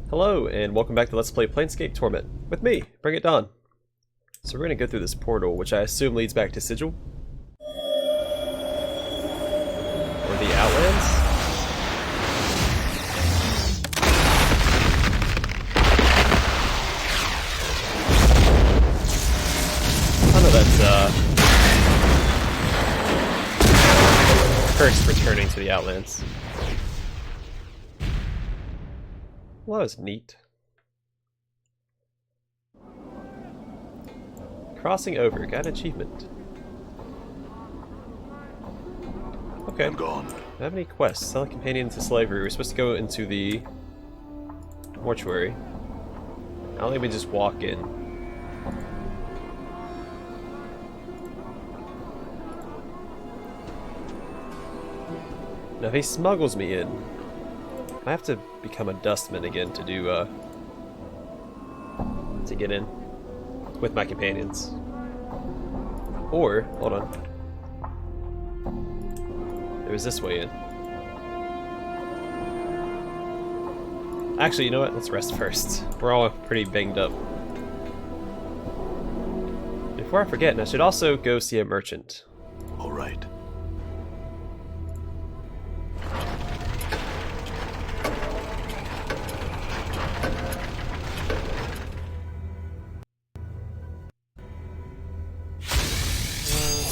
Hello, and welcome back to Let's Play Planescape Torment with me, BringItDon. So we're going to go through this portal, which I assume leads back to Sigil. Or the Outlands? Oh no, that's First returning to the Outlands. Well, that was neat. Crossing over, got an achievement. Okay. I'm gone. Do I have any quests? Sell a companion to slavery. We're supposed to go into the mortuary. I don't think we just walk in. Now if he smuggles me in, I have to become a dustman again to do, to get in with my companions. Or, hold on. There was this way in. Actually, you know what? Let's rest first. We're all pretty banged up. Before I forget, I should also go see a merchant. All right.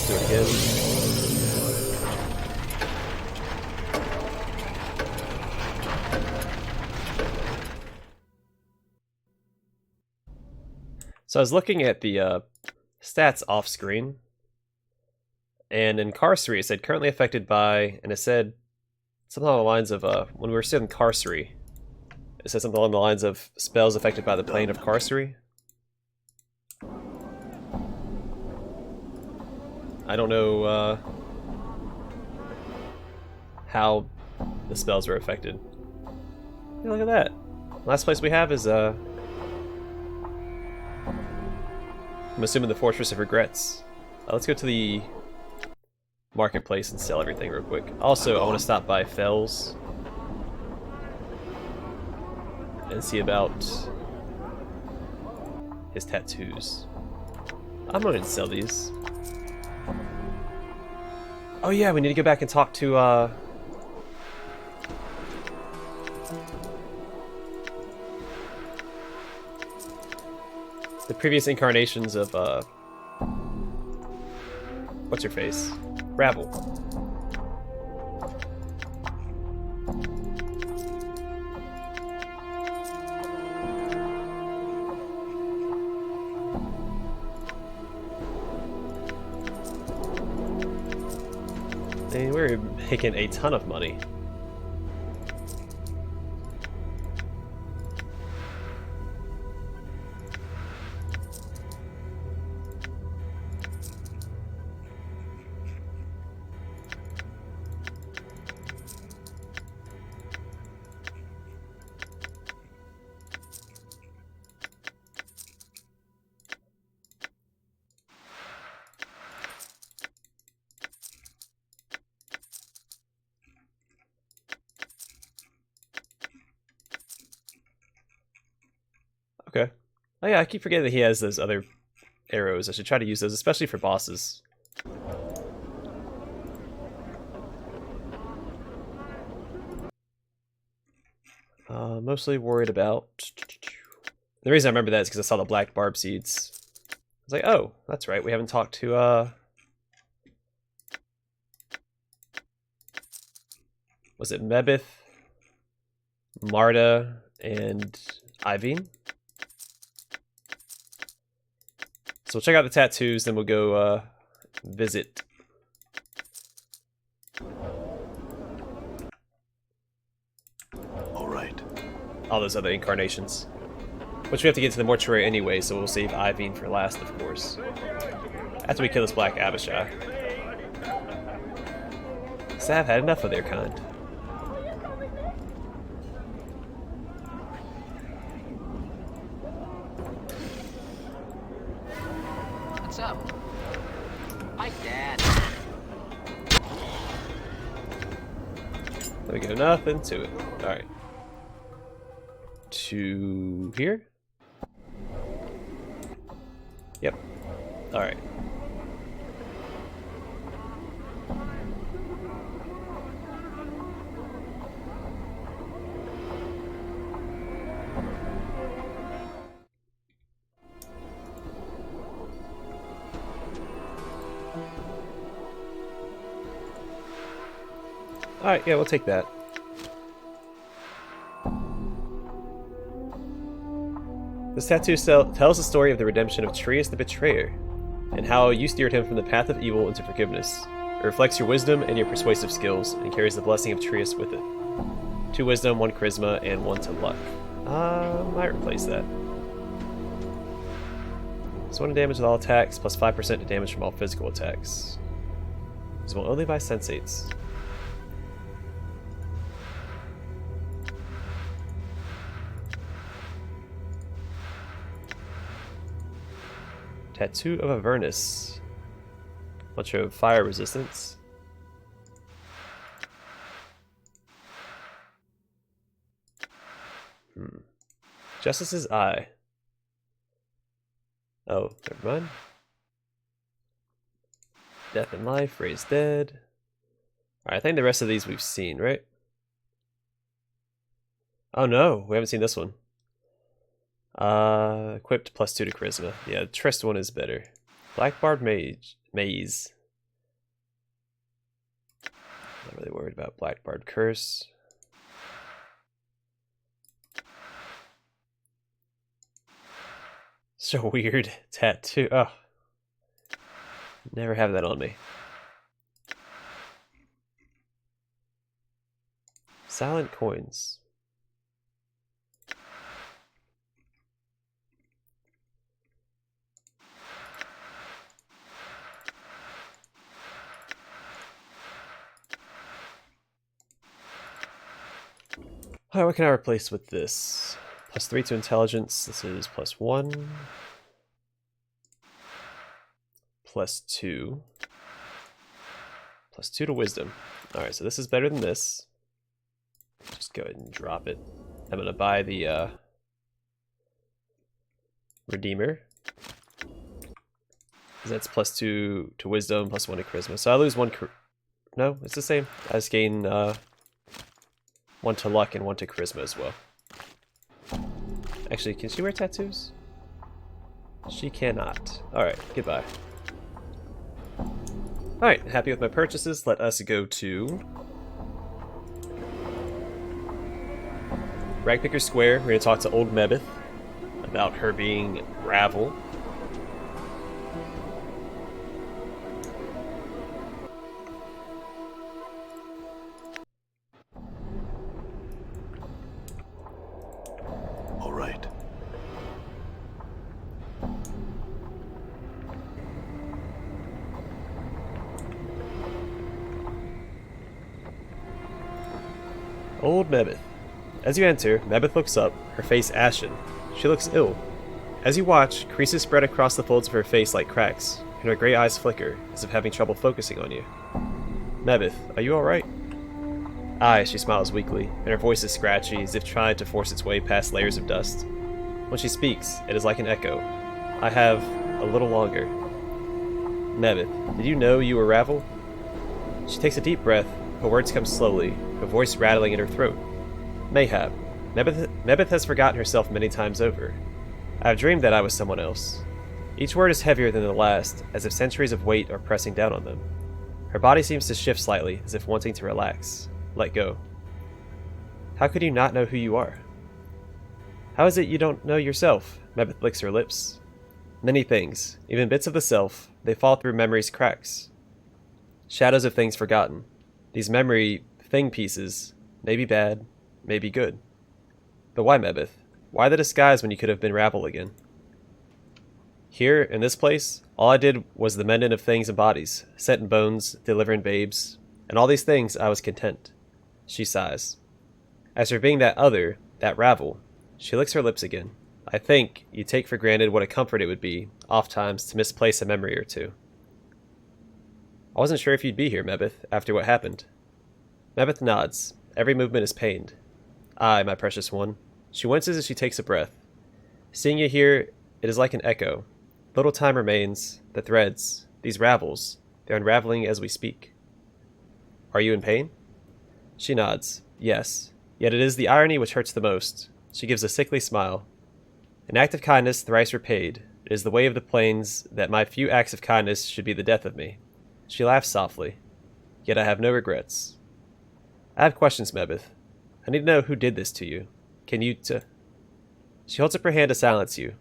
Do it again. So I was looking at the stats off screen, and in Carcery it said currently affected by, and it said something along the lines of when we were still in Carcery, it said something along the lines of spells affected by the plane of Carcery. I don't know how the spells were affected. Yeah, look at that. Last place we have is I'm assuming the Fortress of Regrets. Let's go to the marketplace and sell everything real quick. Also, I want to stop by Fells and see about his tattoos. I'm going to sell these. Oh yeah, we need to go back and talk to the previous incarnations of what's your face? Rabble. And we're making a ton of money. Okay. Oh yeah, I keep forgetting that he has those other arrows. I should try to use those, especially for bosses. Mostly worried about... The reason I remember that is because I saw the black barb seeds. I was like, oh, that's right, we haven't talked to, was it Mebbeth, Marta, and Ivine? So we'll check out the tattoos, then we'll go visit All right. all those other incarnations. Which we have to get to the mortuary anyway, so we'll save Ivine for last, of course. After we kill this Black Abishai. So I've had enough of their kind. What's up? Hi, Dad. There we go, nothing to it. Alright. to here? Yep. Alright. Alright, yeah, we'll take that. This tattoo tells the story of the redemption of Trius the Betrayer, and how you steered him from the path of evil into forgiveness. It reflects your wisdom and your persuasive skills, and carries the blessing of Trius with it. 2 wisdom, 1 charisma, and 1 to luck. Might replace that. So 1 damage with all attacks, plus 5% to damage from all physical attacks. Visible only by sensates. Tattoo of Avernus. Bunch of fire resistance. Justice's Eye. Oh, never mind. Death and Life, Raised Dead. Alright, I think the rest of these we've seen, right? Oh no, we haven't seen this one. Equipped plus 2 to charisma. Yeah, the Trist one is better. Blackbarred Maze. Not really worried about Blackbarred Curse. So weird. Tattoo. Oh. Never have that on me. Silent Coins. Alright, what can I replace with this? Plus 3 to intelligence. This is plus 1. Plus 2. Plus 2 to wisdom. Alright, so this is better than this. Just go ahead and drop it. I'm going to buy the Redeemer. That's plus 2 to wisdom, plus 1 to charisma. So I lose 1. No, it's the same. I just gain 1 to luck and 1 to charisma as well. Actually, can she wear tattoos? She cannot. Alright, goodbye. Alright, happy with my purchases. Let us go to Ragpicker Square. We're going to talk to old Mebbeth about her being Ravel. All right. Old Mebbeth. As you enter, Mebbeth looks up, her face ashen. She looks ill. As you watch, creases spread across the folds of her face like cracks, and her gray eyes flicker, as if having trouble focusing on you. Mebbeth, are you alright? Aye, she smiles weakly, and her voice is scratchy, as if trying to force its way past layers of dust. When she speaks, it is like an echo. I have a little longer. Mebbeth, did you know you were Ravel? She takes a deep breath, her words come slowly, her voice rattling in her throat. Mayhap. Mebbeth has forgotten herself many times over. I have dreamed that I was someone else. Each word is heavier than the last, as if centuries of weight are pressing down on them. Her body seems to shift slightly, as if wanting to relax. Let go. How could you not know who you are? How is it you don't know yourself? Mebbeth licks her lips. Many things, even bits of the self, they fall through memory's cracks. Shadows of things forgotten. These memory thing pieces may be bad, may be good. But why, Mebbeth? Why the disguise when you could have been Ravel again? Here, in this place, all I did was the mending of things and bodies, set in bones, delivering babes, and all these things I was content. She sighs. As for being that other, that Ravel, she licks her lips again. I think you take for granted what a comfort it would be, oft-times, to misplace a memory or two. I wasn't sure if you'd be here, Mebbeth, after what happened. Mebbeth nods. Every movement is pained. Aye, my precious one. She winces as she takes a breath. Seeing you here, it is like an echo. Little time remains. The threads, these ravels, they're unraveling as we speak. Are you in pain? She nods. Yes. Yet it is the irony which hurts the most. She gives a sickly smile. An act of kindness thrice repaid. It is the way of the plains that my few acts of kindness should be the death of me. She laughs softly. Yet I have no regrets. I have questions, Mebbeth. I need to know who did this to you. Can you She holds up her hand to silence you.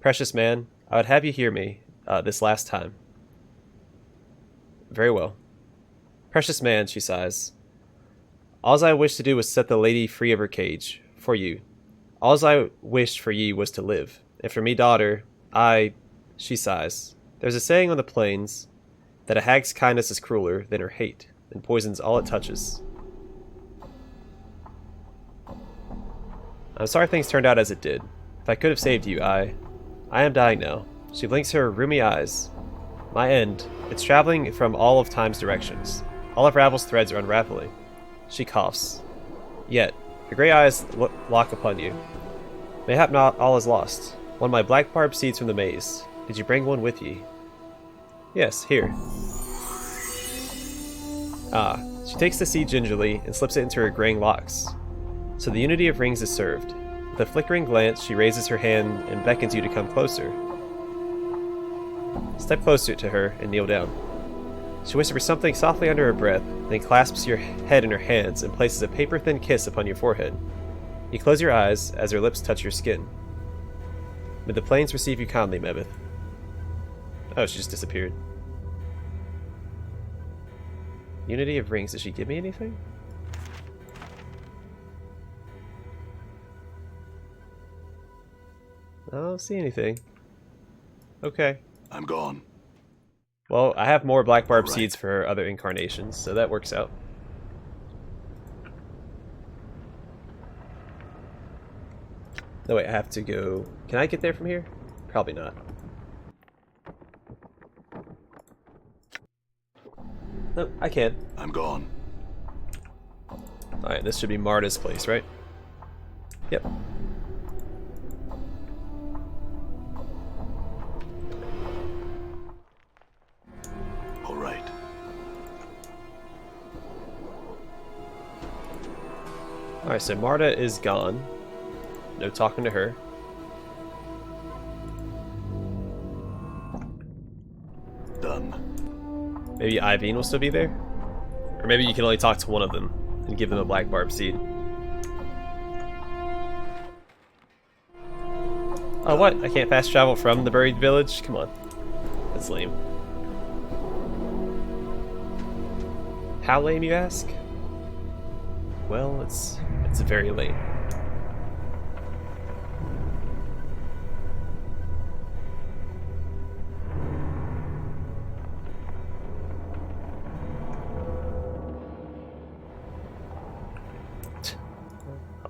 Precious man, I would have you hear me, this last time. Very well. Precious man, she sighs. All I wished to do was set the lady free of her cage, for you. All I wished for ye was to live, and for me, daughter, she sighs. There's a saying on the plains that a hag's kindness is crueler than her hate, and poisons all it touches. I'm sorry things turned out as it did. If I could have saved you, I am dying now. She blinks her rheumy eyes. My end. It's traveling from all of time's directions. All of Ravel's threads are unraveling. She coughs. Yet, her grey eyes lock upon you. Mayhap not all is lost. One of my black barb seeds from the maze. Did you bring one with ye? Yes, here. Ah, she takes the seed gingerly and slips it into her graying locks. So the unity of rings is served. With a flickering glance, she raises her hand and beckons you to come closer. Step closer to her and kneel down. She whispers something softly under her breath, then clasps your head in her hands and places a paper-thin kiss upon your forehead. You close your eyes as her lips touch your skin. May the plains receive you kindly, Mebbeth. Oh, she just disappeared. Unity of rings. Did she give me anything? I don't see anything. Okay. I'm gone. Well, I have more black barb seeds for other incarnations, so that works out. No, wait, I have to go... Can I get there from here? Probably not. No, I can. I'm gone. Alright, this should be Marta's place, right? Yep. All right. Alright, so Marta is gone. No talking to her. Done. Maybe Iveen will still be there? Or maybe you can only talk to one of them and give them a black barb seed. Oh, what? I can't fast travel from the buried village? Come on. That's lame. How lame, you ask? Well, it's very lame.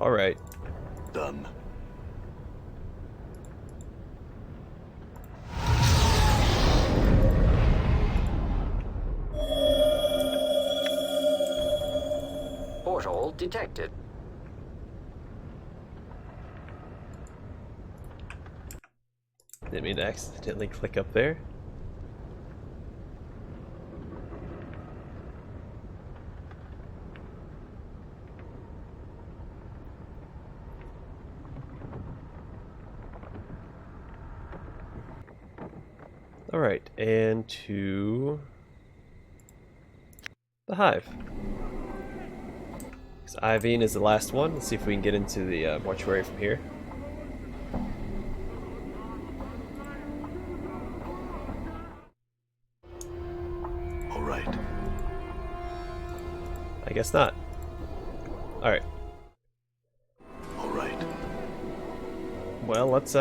All right. Done. Portal detected. Didn't mean to accidentally click up there. Alright, and to the hive. Because Iveen is the last one. Let's see if we can get into the mortuary from here. All right. I guess not. Alright. All right. Well, let's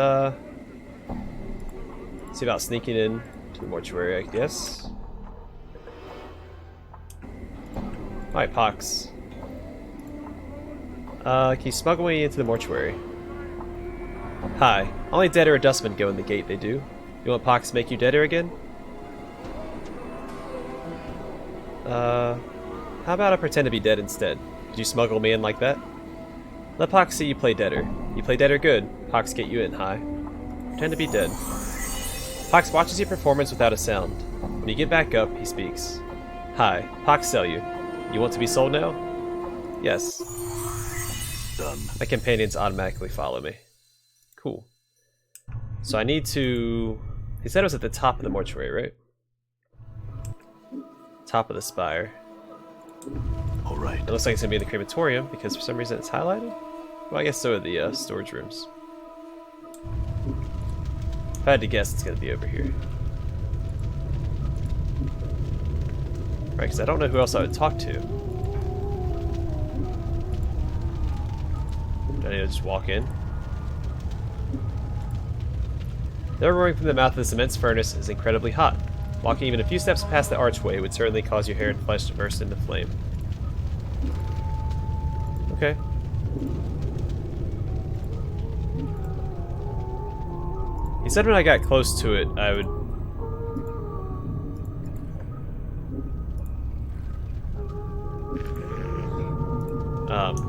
see about sneaking in to the mortuary, I guess. Alright, Pox. Can you smuggle me into the mortuary? Hi. Only dead or a dustman go in the gate, they do. You want Pox to make you deader again? How about I pretend to be dead instead? Could you smuggle me in like that? Let Pox see you play deader. You play deader good. Pox get you in high. Pretend to be dead. Pox watches your performance without a sound. When you get back up, he speaks. Hi, Pox sell you. You want to be sold now? Yes. Done. My companions automatically follow me. Cool. So I need to... He said it was at the top of the mortuary, right? Top of the spire. All right. It looks like it's going to be in the crematorium because for some reason it's highlighted. Well, I guess so are the storage rooms. If I had to guess, it's going to be over here. Right, because I don't know who else I would talk to. Do I need to just walk in? The air roaring from the mouth of this immense furnace is incredibly hot. Walking even a few steps past the archway would certainly cause your hair and flesh to burst into flame. Okay. He said when I got close to it, I would...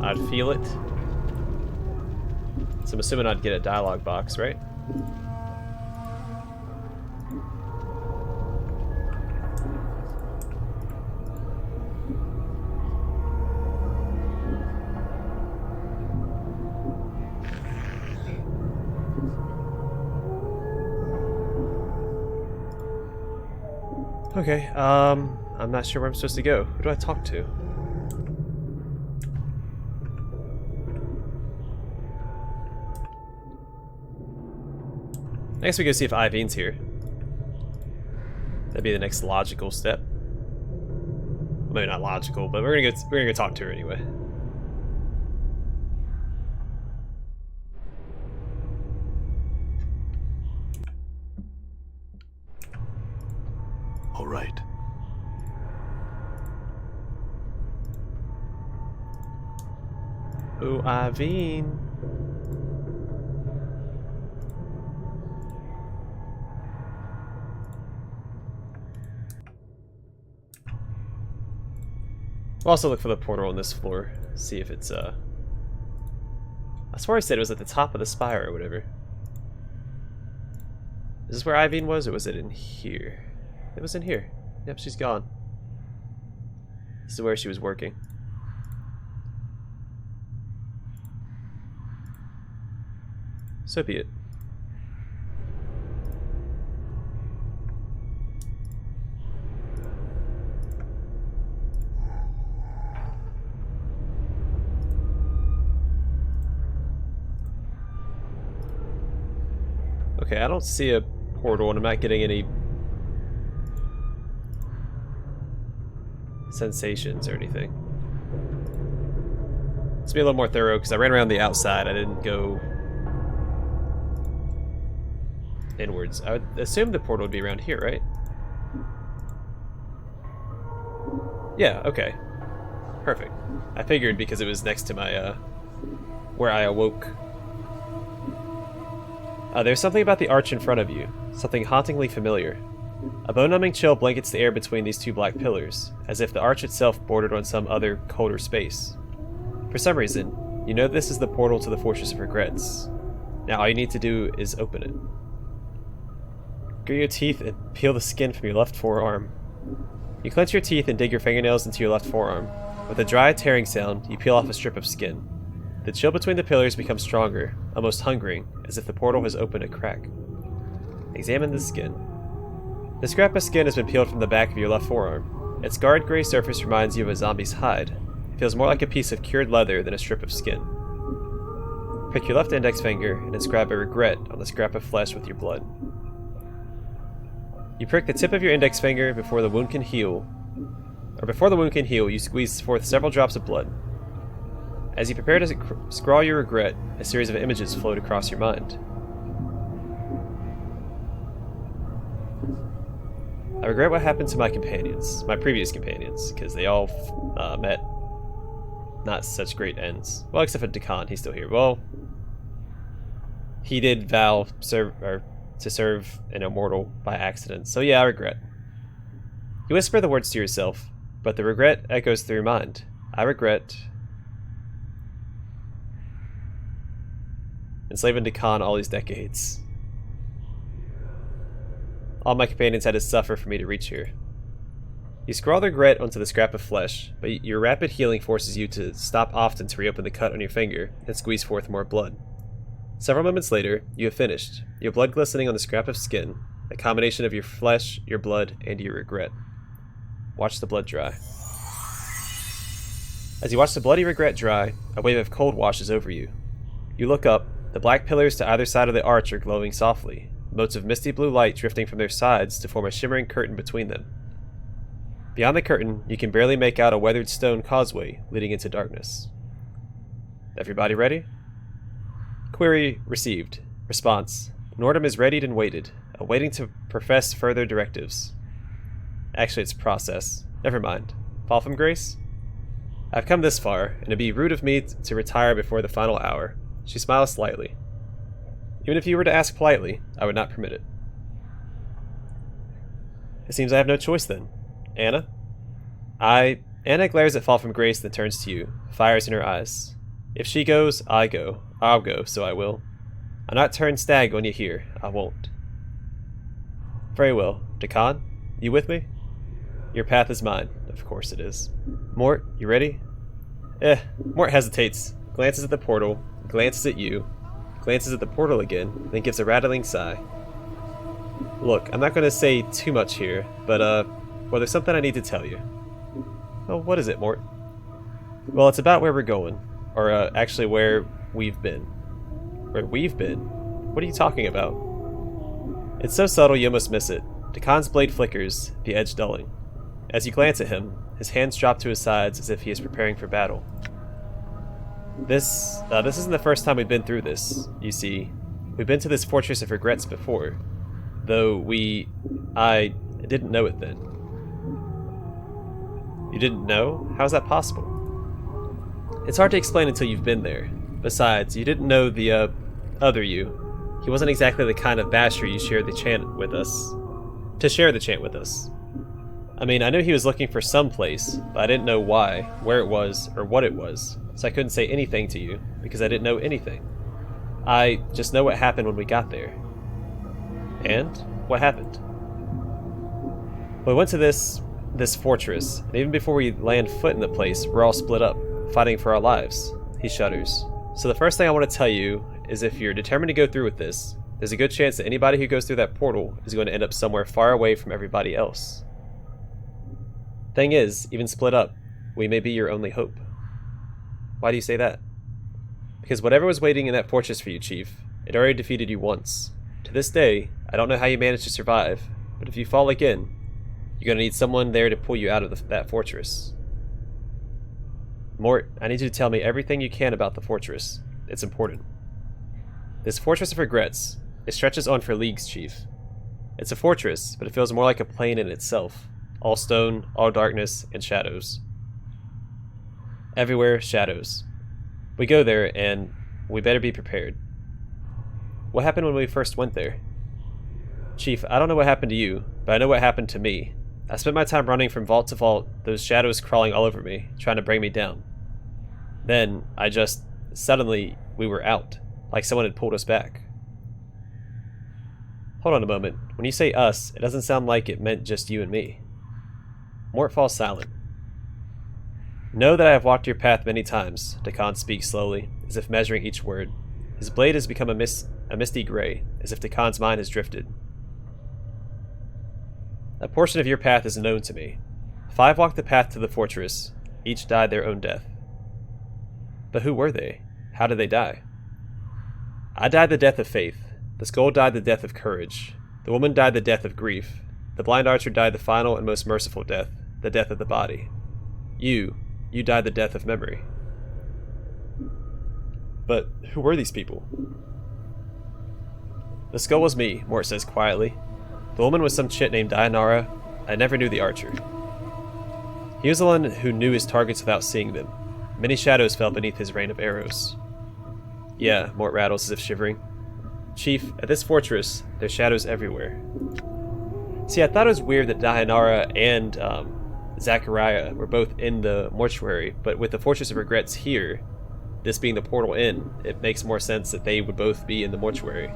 I'd feel it. So I'm assuming I'd get a dialogue box, right? Okay, I'm not sure where I'm supposed to go. Who do I talk to? I guess we go see if Ivine's here. That'd be the next logical step. Well, maybe not logical, but we're gonna go talk to her anyway. All right. Oh, Ivine. We'll also look for the portal on this floor. See if it's, I swear I said it was at the top of the spire or whatever. Is this where Ivine was, or was it in here? It was in here. Yep, she's gone. This is where she was working. So be it. Okay, I don't see a portal and I'm not getting any sensations or anything. Let's be a little more thorough because I ran around the outside. I didn't go inwards. I would assume the portal would be around here, right? Yeah, okay. Perfect. I figured because it was next to my, where I awoke. There's something about the arch in front of you. Something hauntingly familiar. A bone-numbing chill blankets the air between these two black pillars, as if the arch itself bordered on some other, colder space. For some reason, you know this is the portal to the Fortress of Regrets. Now all you need to do is open it. Grit your teeth and peel the skin from your left forearm. You clench your teeth and dig your fingernails into your left forearm. With a dry, tearing sound, you peel off a strip of skin. The chill between the pillars becomes stronger, almost hungering, as if the portal has opened a crack. Examine the skin. The scrap of skin has been peeled from the back of your left forearm. Its scarred gray surface reminds you of a zombie's hide. It feels more like a piece of cured leather than a strip of skin. Prick your left index finger and inscribe a regret on the scrap of flesh with your blood. You prick the tip of your index finger before the wound can heal. Before the wound can heal, you squeeze forth several drops of blood. As you prepare to scrawl your regret, a series of images float across your mind. I regret what happened to my companions, my previous companions, because they all met not such great ends. Well, except for Dakan, he's still here. Well, he did vow to serve an immortal by accident, so yeah, I regret. You whisper the words to yourself, but the regret echoes through your mind. I regret... enslaving Dakan all these decades. All my companions had to suffer for me to reach here. You scrawl the regret onto the scrap of flesh, but your rapid healing forces you to stop often to reopen the cut on your finger and squeeze forth more blood. Several moments later, you have finished, your blood glistening on the scrap of skin, a combination of your flesh, your blood, and your regret. Watch the blood dry. As you watch the bloody regret dry, a wave of cold washes over you. You look up, the black pillars to either side of the arch are glowing softly, motes of misty blue light drifting from their sides to form a shimmering curtain between them. Beyond the curtain, you can barely make out a weathered stone causeway leading into darkness. Everybody ready? Query received. Response. Nordum is readied and waited, awaiting to profess further directives. Actually, it's process. Never mind. Fall from grace? I've come this far, and it'd be rude of me to retire before the final hour. She smiles slightly. Even if you were to ask politely, I would not permit it. It seems I have no choice then. Anna? Anna glares at Fall from Grace, then turns to you, fires in her eyes. If she goes, I go. I'll go, so I will. I'll not turn stag on you here. I won't. Very well. Dakan, you with me? Your path is mine. Of course it is. Mort, you ready? Mort hesitates, glances at the portal, glances at you, glances at the portal again, then gives a rattling sigh. Look, I'm not going to say too much here, but, well, there's something I need to tell you. Oh, what is it, Mort? Well, it's about where we're going. Or, actually, where we've been. Where we've been? What are you talking about? It's so subtle you almost miss it. Dakan's blade flickers, the edge dulling. As you glance at him, his hands drop to his sides as if he is preparing for battle. This isn't the first time we've been through this. You see, we've been to this Fortress of Regrets before. Though I didn't know it then. You didn't know? How's that possible? It's hard to explain until you've been there. Besides, you didn't know the, other you. He wasn't exactly the kind of basher you shared the chant with us. To share the chant with us. I mean, I knew he was looking for some place, but I didn't know why, where it was, or what it was, so I couldn't say anything to you, because I didn't know anything. I just know what happened when we got there. And? What happened? We went to this fortress, and even before we land foot in the place, we're all split up, fighting for our lives. He shudders. So the first thing I want to tell you is if you're determined to go through with this, there's a good chance that anybody who goes through that portal is going to end up somewhere far away from everybody else. Thing is, even split up, we may be your only hope. Why do you say that? Because whatever was waiting in that fortress for you, Chief, it already defeated you once. To this day, I don't know how you managed to survive, but if you fall again, you're going to need someone there to pull you out of that fortress. Mort, I need you to tell me everything you can about the fortress. It's important. This Fortress of Regrets, it stretches on for leagues, Chief. It's a fortress, but it feels more like a plane in itself. All stone, all darkness, and shadows. Everywhere, shadows. We go there, and we better be prepared. What happened when we first went there? Chief, I don't know what happened to you, but I know what happened to me. I spent my time running from vault to vault, those shadows crawling all over me, trying to bring me down. Then, suddenly, we were out, like someone had pulled us back. Hold on a moment. When you say us, it doesn't sound like it meant just you and me. Mort falls silent. Know that I have walked your path many times, Dakan speaks slowly, as if measuring each word. His blade has become a misty gray, as if Dakan's mind has drifted. A portion of your path is known to me. 5 walked the path to the fortress. Each died their own death. But who were they? How did they die? I died the death of faith. The skull died the death of courage. The woman died the death of grief. The blind archer died the final and most merciful death, the death of the body. You died the death of memory. But who were these people? The skull was me, Mort says quietly. The woman was some chit named Dayanara. I never knew the archer. He was the one who knew his targets without seeing them. Many shadows fell beneath his rain of arrows. Yeah, Mort rattles as if shivering. Chief, at this fortress, there's shadows everywhere. See, I thought it was weird that Dayanara and Zachariah were both in the mortuary, but with the Fortress of Regrets here, this being the portal in, it makes more sense that they would both be in the mortuary.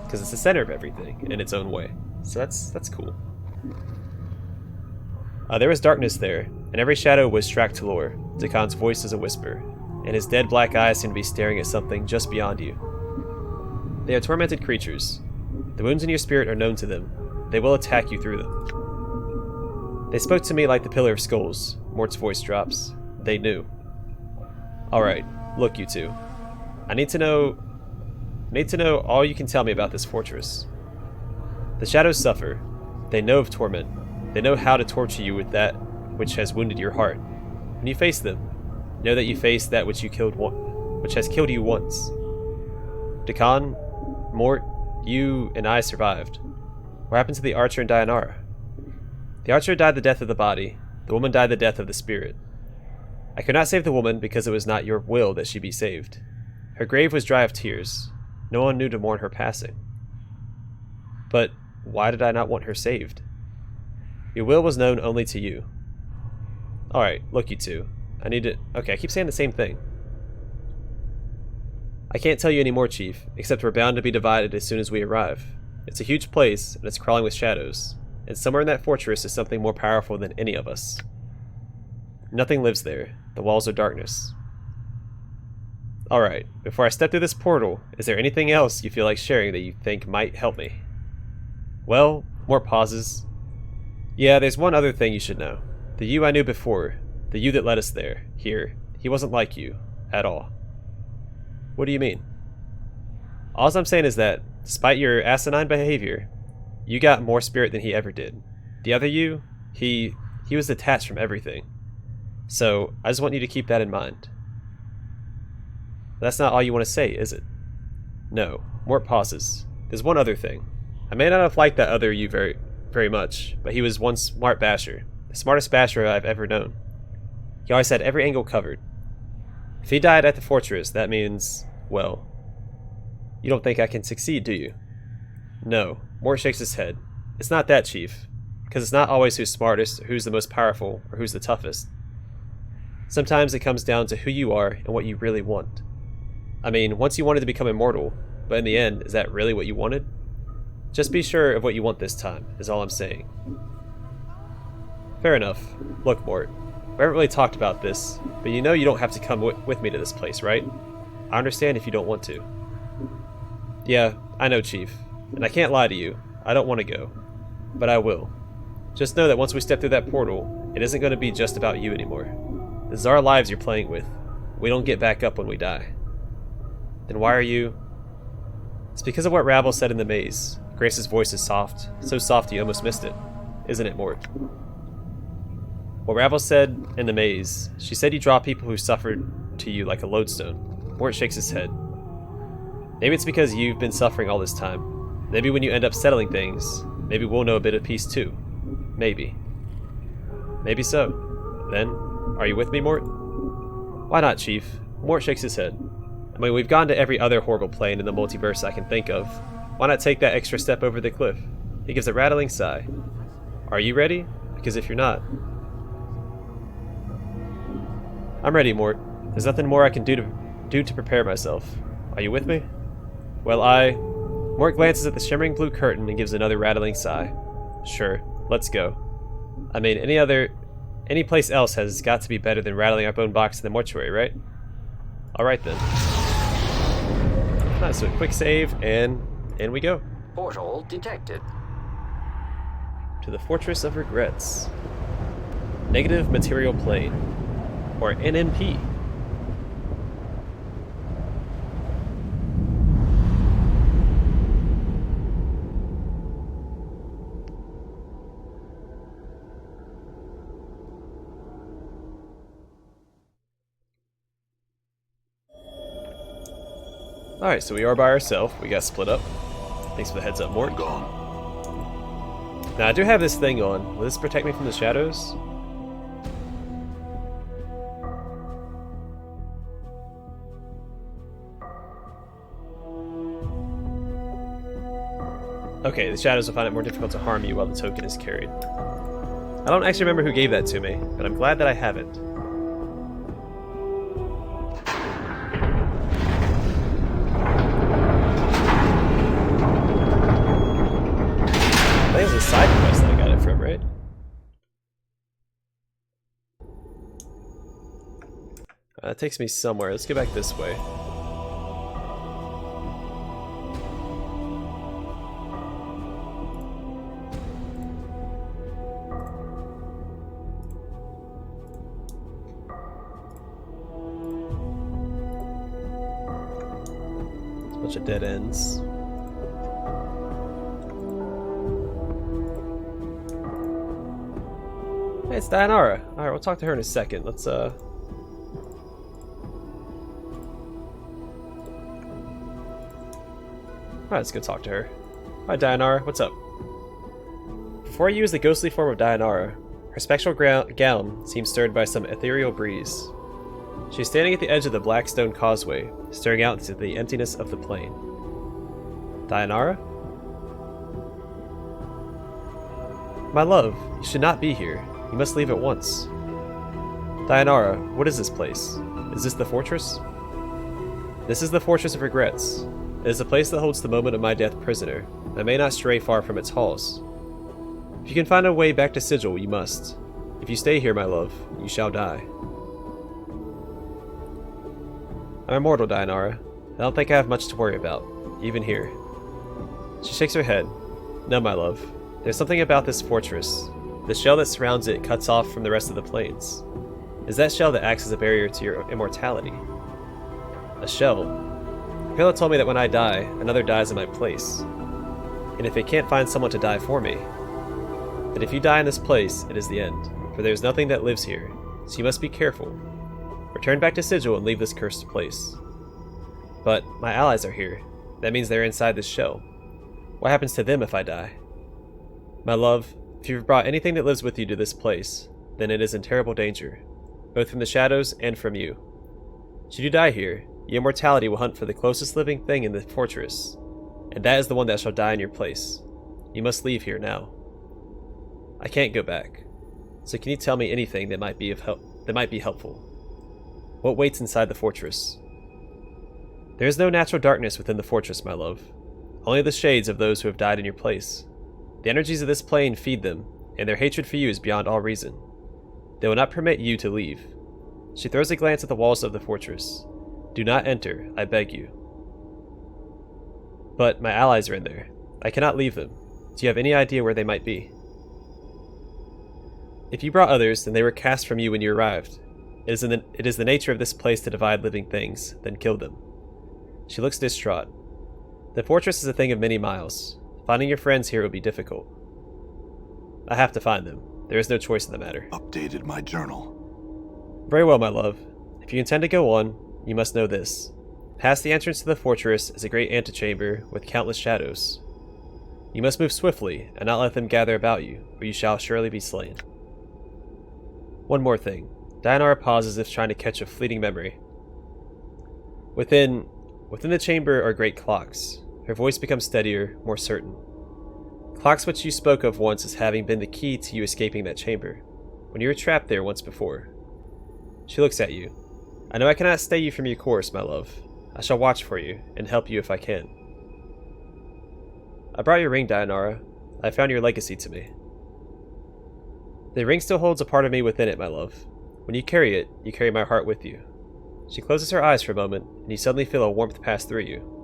Because it's the center of everything, in its own way. So that's cool. There was darkness there, and every shadow was Strack-Talor. Dakan's voice is a whisper, and his dead black eyes seem to be staring at something just beyond you. They are tormented creatures. The wounds in your spirit are known to them. They will attack you through them. They spoke to me like the Pillar of Skulls. Mort's voice drops. They knew. Alright, look you two. I need to know all you can tell me about this fortress. The shadows suffer. They know of torment. They know how to torture you with that which has wounded your heart. When you face them, know that you face that which has killed you once. Dakan, Mort, you and I survived. What happened to the archer and Dayanara? The archer died the death of the body. The woman died the death of the spirit. I could not save the woman because it was not your will that she be saved. Her grave was dry of tears. No one knew to mourn her passing. But why did I not want her saved? Your will was known only to you. Alright, look you two. Okay, I keep saying the same thing. I can't tell you any more, Chief, except we're bound to be divided as soon as we arrive. It's a huge place, and it's crawling with shadows, and somewhere in that fortress is something more powerful than any of us. Nothing lives there. The walls are darkness. Alright, before I step through this portal, is there anything else you feel like sharing that you think might help me? Well, Mort pauses. Yeah, there's one other thing you should know. The you I knew before, the you that led us there, here, he wasn't like you, at all. What do you mean? All I'm saying is that, despite your asinine behavior, you got more spirit than he ever did. The other you, he was detached from everything. So, I just want you to keep that in mind. But that's not all you want to say, is it? No. Mort pauses. There's one other thing. I may not have liked that other you very much, but he was one smart basher. The smartest basher I've ever known. He always had every angle covered. If he died at the fortress, that means, well, you don't think I can succeed, do you? No. Mort shakes his head. It's not that, Chief. Because it's not always who's smartest, or who's the most powerful, or who's the toughest. Sometimes it comes down to who you are and what you really want. I mean, once you wanted to become immortal, but in the end, is that really what you wanted? Just be sure of what you want this time, is all I'm saying. Fair enough. Look, Mort, we haven't really talked about this, but you know you don't have to come with me to this place, right? I understand if you don't want to. Yeah, I know, Chief, and I can't lie to you. I don't want to go, but I will. Just know that once we step through that portal, it isn't going to be just about you anymore. This is our lives you're playing with. We don't get back up when we die. Then why are you... It's because of what Rabble said in the maze. Grace's voice is soft, so soft you almost missed it. Isn't it, Mort? What Rabble said in the maze, she said you draw people who suffered to you like a lodestone. Mort shakes his head. Maybe it's because you've been suffering all this time. Maybe when you end up settling things, maybe we'll know a bit of peace too. Maybe. Maybe so. Then, are you with me, Mort? Why not, Chief? Mort shakes his head. I mean, we've gone to every other horrible plane in the multiverse I can think of. Why not take that extra step over the cliff? He gives a rattling sigh. Are you ready? Because if you're not... I'm ready, Mort. There's nothing more I can do to prepare myself. Are you with me? Well, Mort glances at the shimmering blue curtain and gives another rattling sigh. Sure, let's go. I mean, any place else has got to be better than rattling our bone box in the mortuary, right? Alright then. So a quick save, and in we go. Portal detected. To the Fortress of Regrets. Negative Material Plane. Or NMP. Alright, so we are by ourselves. We got split up. Thanks for the heads up, Mort. I'm gone. Now, I do have this thing on. Will this protect me from the shadows? Okay, the shadows will find it more difficult to harm you while the token is carried. I don't actually remember who gave that to me, but I'm glad that I have it. the side quest that I got it from, right? That takes me somewhere. Let's get back this way. It's a bunch of dead ends. Hey, it's Dianara. Alright, we'll talk to her in a second. Let's, Alright, let's go talk to her. Hi, Dianara. What's up? Before I use the ghostly form of Dianara, her spectral gown seems stirred by some ethereal breeze. She's standing at the edge of the black stone causeway, staring out into the emptiness of the plain. Dianara? My love, you should not be here. You must leave at once. Dianara, what is this place? Is this the fortress? This is the Fortress of Regrets. It is the place that holds the moment of my death prisoner, and I may not stray far from its halls. If you can find a way back to Sigil, you must. If you stay here, my love, you shall die. I'm immortal, Dianara. I don't think I have much to worry about, even here. She shakes her head. No, my love. There's something about this fortress. The shell that surrounds it cuts off from the rest of the planes. Is that shell that acts as a barrier to your immortality? A shell? Pilla told me that when I die, another dies in my place. And if it can't find someone to die for me, then if you die in this place, it is the end, for there is nothing that lives here, so you must be careful. Return back to Sigil and leave this cursed place. But my allies are here. That means they're inside this shell. What happens to them if I die? My love, if you've brought anything that lives with you to this place, then it is in terrible danger, both from the shadows and from you. Should you die here, your immortality will hunt for the closest living thing in the fortress, and that is the one that shall die in your place. You must leave here now. I can't go back, so can you tell me anything that might be helpful? What waits inside the fortress? There is no natural darkness within the fortress, my love. Only the shades of those who have died in your place. The energies of this plane feed them, and their hatred for you is beyond all reason. They will not permit you to leave. She throws a glance at the walls of the fortress. Do not enter, I beg you. But my allies are in there. I cannot leave them. Do you have any idea where they might be? If you brought others, then they were cast from you when you arrived. It is the nature of this place to divide living things, then kill them. She looks distraught. The fortress is a thing of many miles. Finding your friends here will be difficult. I have to find them. There is no choice in the matter. Updated my journal. Very well, my love. If you intend to go on, you must know this. Past the entrance to the fortress is a great antechamber with countless shadows. You must move swiftly and not let them gather about you, or you shall surely be slain. One more thing. Dianara pauses as if trying to catch a fleeting memory. Within the chamber are great clocks. Her voice becomes steadier, more certain. Clocks which you spoke of once as having been the key to you escaping that chamber, when you were trapped there once before. She looks at you. I know I cannot stay you from your course, my love. I shall watch for you, and help you if I can. I brought your ring, Dianara. I found your legacy to me. The ring still holds a part of me within it, my love. When you carry it, you carry my heart with you. She closes her eyes for a moment, and you suddenly feel a warmth pass through you.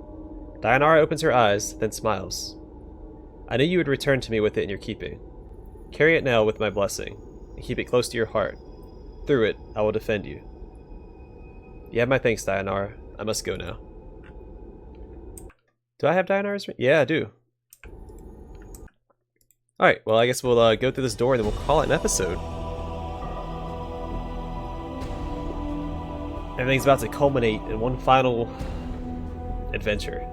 Dianara opens her eyes, then smiles. I knew you would return to me with it in your keeping. Carry it now with my blessing, and keep it close to your heart. Through it, I will defend you. You have my thanks, Dianara. I must go now. Do I have Dianara's ring? Yeah, I do. Alright, well I guess we'll go through this door and then we'll call it an episode. Everything's about to culminate in one final adventure.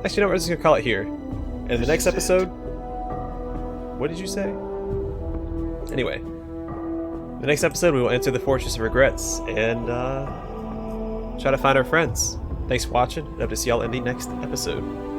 Actually, no, we're just gonna call it here. And the next episode... What did you say? Anyway. The next episode we will enter the Fortress of Regrets and try to find our friends. Thanks for watching, and hope to see y'all in the next episode.